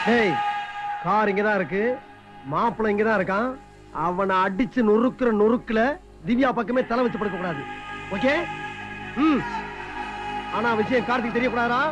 டேய், கார் இங்கதான் இருக்கு, மாப்பிள்ளை இங்கதான் இருக்கான். அவனை அடிச்சு நொறுக்குற நொறுக்குல திவ்யா பக்கமே தலை வச்சு படுக்க கூடாது. ஓகே? ஆனா விஷயம் கார்த்திக் தெரியக்கூடாதா?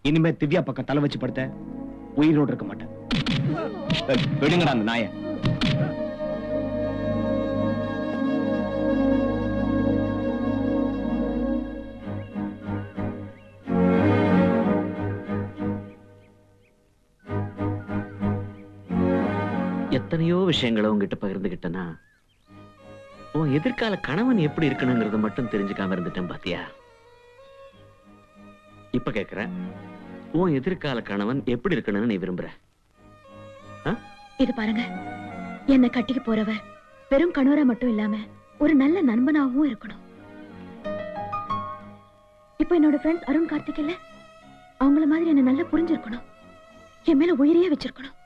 இனிமே திவ்யா பக்கம் தலை வச்சு படுத்த உயிரோடு இருக்க மாட்டேன். விடுங்கடா அந்த நாய. எத்தனையோ விஷயங்களை உங்ககிட்ட பகிர்ந்துகிட்டனா உன் எதிர்கால கணவன் எப்படி இருக்கணுங்கிறத மட்டும் தெரிஞ்சுக்காம இருந்துட்டேன் பாத்தியா. இப்ப கேக்குறேன், உன் எதிர்கால கணவன் எப்படி இருக்கணும்னு நீ விரும்புற? இது பாருங்க, என்ன கட்டிக்கு போறவர் வெறும் கணவரா மட்டும் இல்லாம ஒரு நல்ல நண்பனாகவும் இருக்கணும். இப்ப என்னோட ஃப்ரெண்ட்ஸ் அருண் கார்த்திக் இல்ல, அவங்கள மாதிரி என்ன நல்லா புரிஞ்சிருக்கணும், என் மேல உயிரையே வச்சிருக்கணும்.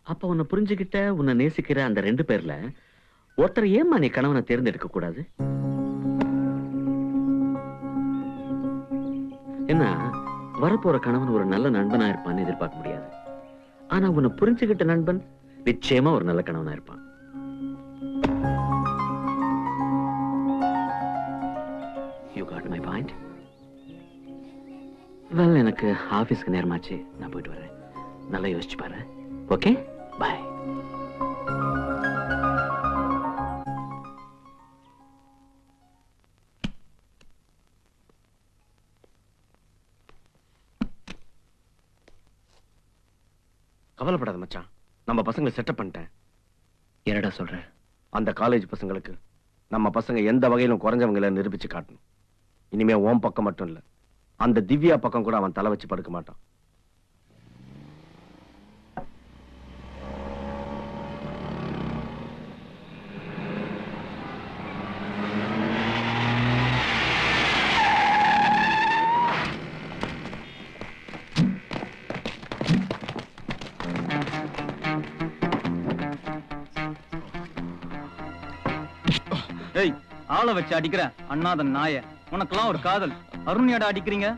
அப்ப உன்னை புரிஞ்சுகிட்ட உன்னை நேசிக்கிற அந்த 2 பேர்ல ஒருத்தர் ஏம்மா நீ கணவனை தேர்ந்தெடுக்க கூடாது? என்ன வரப்போற கணவன் ஒரு நல்ல நண்பனா இருப்பான்னு எதிர்பார்க்க முடியாது. ஆனா உன்னை புரிஞ்சுகிட்ட நண்பன் நிச்சயமா ஒரு நல்ல கணவனா இருப்பான். You got my point? Well, எனக்கு ஆபீஸ்க்கு நேரமாச்சு, நான் போயிட்டு வரேன். நல்லா யோசிச்சு பாரு. Okay, bye. கவலைப்படாத மச்சான், நம்ம பசங்களை செட்டப் பண்ணிட்டேன். என்னடா சொல்ற? அந்த காலேஜ் பசங்களுக்கு நம்ம பசங்க எந்த வகையிலும் குறைஞ்சவங்களை நிரூபிச்சு காட்டணும். இனிமே ஓம் பக்கம் மட்டும் இல்ல, அந்த திவ்யா பக்கம் கூட அவன் தலை வச்சு படுக்க மாட்டான். ஏய், ஆளை வச்சு அடிக்கிற அண்ணாதன் நாய, உனக்கெல்லாம் ஒரு காதல், அருண்யாடா அடிக்கிறீங்க?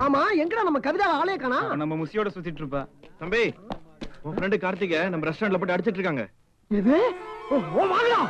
ஆமா, எங்கடா நம்ம கவிதா ஆளே காணா? நம்ம முசியோட சுத்திட்டு இருப்பா. தம்பி, உன் ஃப்ரெண்டு கார்த்திகை நம்ம ரெஸ்டாரண்ட்ல போட்டு அடிச்சிட்டு இருக்காங்க. எது? ஓ வாங்கடா.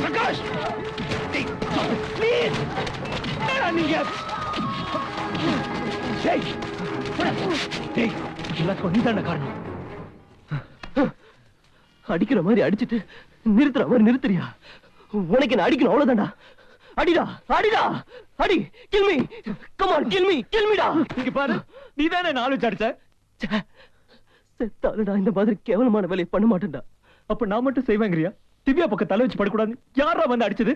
பிரகாஷ் ப்ளீஸ் நீங்க எல்லாத்துக்கும் நீதான காரணம். அடிக்கிற மாதிரி அடிச்சிட்டு நிறுத்துற மாதிரி நிறுத்துறியா? உனக்கு என்ன அடிக்கணும் அவ்வளவுதான்டா. அடிடா அடிடா அடி. Kill me come on kill மீடா. இங்க பாரு நீதானே நாலு அடிச்ச. செத்தாலுடா இந்த மாதிரி கேவலமான வேலையை பண்ண மாட்டேன்டா. அப்ப நான் மட்டும் செய்வேங்கறியா? திவ்யா பக்கம் தலை வச்சு படக்கூடாது. யாரா வந்து அடிச்சது?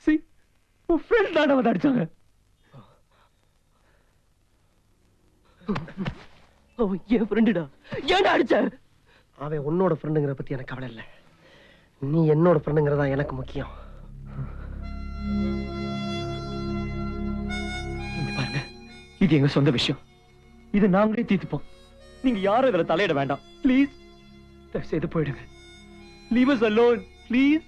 சி உன் ஃப்ரெண்ட் தானே வந்து அடிச்சாங்க. அவன் என் ஃப்ரெண்டுடா. ஏன்டா அடிச்ச? அவன் உன்னோட ஃப்ரெண்டுங்கிற பத்தி எனக்கு கவலை இல்லை. நீ என்னோட ஃப்ரெண்டுங்கிறதா எனக்கு முக்கியம். இங்க பாருங்க, இது எங்க சொந்த விஷயம். இது நாங்களே தீர்த்துப்போம். நீங்க யாரும் இதுல தலையிட வேண்டாம். ப்ளீஸ் தயவு செய்து போயிடுங்க. Leave us alone please.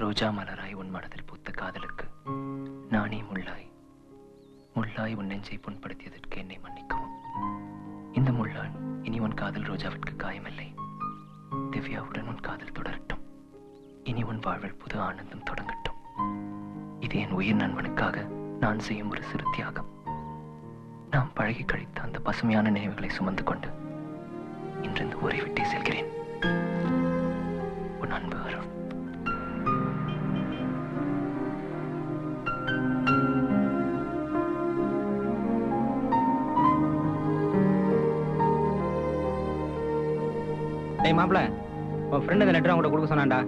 ரோஜா மலராய் உன் மனதில் பூத்த காதலுக்கு நானே முள்ளாய் முள்ளாய் உன் நெஞ்சை புண்படுத்தியதற்கு என்னை மன்னிக்கவும். இந்த முள்ளால் இனி உன் காதல் ரோஜாவிற்கு காயமில்லை. திவ்யாவுடன் உன் காதல் தொடரட்டும். இனி உன் வாழ்வில் புது ஆனந்தம் தொடங்கட்டும். இது என் உயிர் நண்பனுக்காக நான் செய்யும் ஒரு சிறு தியாகம். நாம் பழகி கழித்த அந்த பசுமையான நினைவுகளை சுமந்து கொண்டு இன்று இந்த ஊரை விட்டே செல்கிறேன். உன் அன்பு அருண். டேய் மாப்ள, உன் ஃப்ரெண்ட் அந்த லெட்டர் அவங்கள்ட்ட கொடுக்க சொன்னான்டா.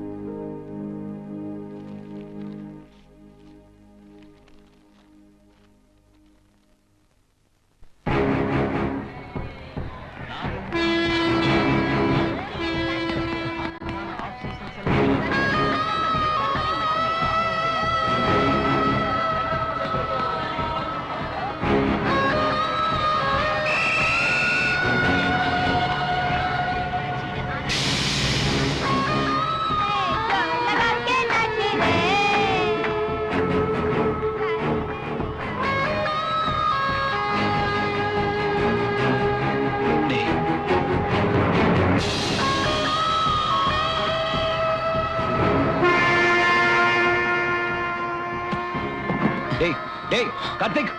டேய் கார்த்திக்,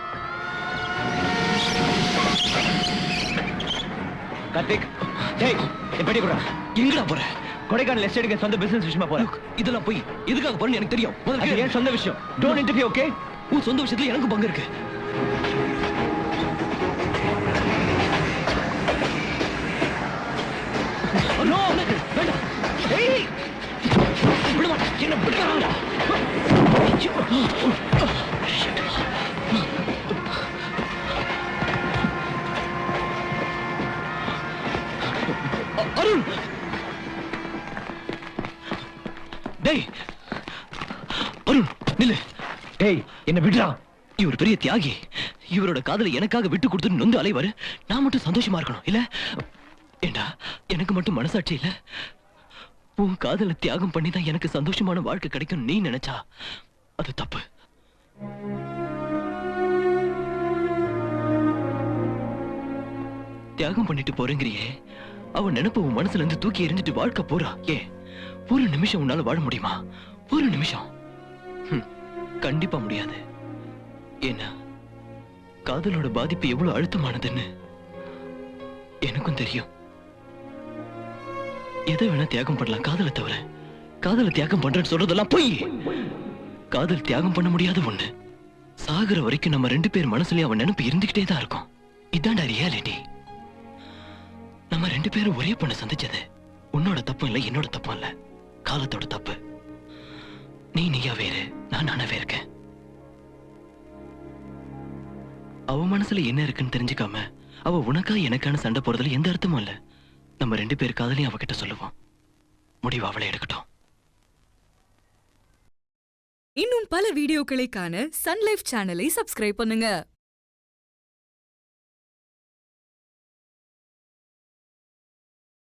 கார்த்திக், டேய் எப்படி போற? எங்கடா போற? கொடைக்கானல் எஸ்டேட்டுக்கு சொந்த பிசினஸ் விஷயமா போற. இதெல்லாம் போய் எதுக்காக போறேன்னு எனக்கு தெரியும். அது ஏன் சொந்த விஷயம். Don't interfere, okay? உன் சொந்த விஷயத்துல எனக்கு பங்கு இருக்கு. நோ வேண்டாம். ஏய் விட மாட்டேன். என்ன விடுறாங்கடா? அருண், டேய் அருண் நில்லு. டேய் என்ன விடுறா. இவர் பெரிய தியாகி. இவரோட காதலை எனக்காக விட்டு கொடுத்து நொந்து அலைவாரு. நான் மட்டும் சந்தோஷமா இருக்கணும் இல்ல? ஏண்டா எனக்கு மட்டும் மனசாட்சி இல்ல? உன் காதலை தியாகம் பண்ணி தான் எனக்கு சந்தோஷமான வாழ்க்கை கிடைக்கும் நீ நினைச்சா அது தப்பு. தியாகம் பண்ணிட்டு போறேங்கிறியே, அவன் நினைப்பு உன் மனசுல இருந்து தூக்கி எறிஞ்சிட்டு வாழ்க்கை போறா. ஏன் ஒரு நிமிஷம் உன்னால வாழ முடியுமா? ஒரு நிமிஷம் கண்டிப்பா முடியாது. ஏன்னா காதலோட பாதிப்பு எவ்வளவு அழுத்தமானதுன்னு எனக்கும் தெரியும். எதை வேணா தியாகம் பண்ணலாம் காதலை தவிர, காதலை தியாகம் பண்றேன்னு சொல்றதெல்லாம் பொய். காதல் தியாகம் பண்ண முடியாத ஒண்ணு. சாகுற வரைக்கும் நம்ம ரெண்டு பேர் மனசுலயும் அவன் நினைப்பு இருந்துகிட்டே தான் இருக்கும். இதான்டா ரியாலிட்டி. நம்ம 2 பேரும் ஒரே பொண்ணை சந்திச்சது உன்னோட தப்பும் இல்ல, என்னோட தப்பும் இல்ல, காலத்தோட தப்பு. நீயா வேறு, நான் நானாவே இருக்கேன். அவ மனசுல என்ன இருக்குன்னு தெரிஞ்சுக்காம அவ உனக்கா எனக்கான சண்டை போறதுல எந்த அர்த்தமும் இல்ல. நம்ம 2 பேர் காதலையும் அவகிட்ட சொல்லுவோம். முடிவு அவளை எடுக்கட்டும். இன்னும் பல வீடியோக்களை காண சன் லைஃப் சேனலை சப்ஸ்கிரைப் பண்ணுங்க.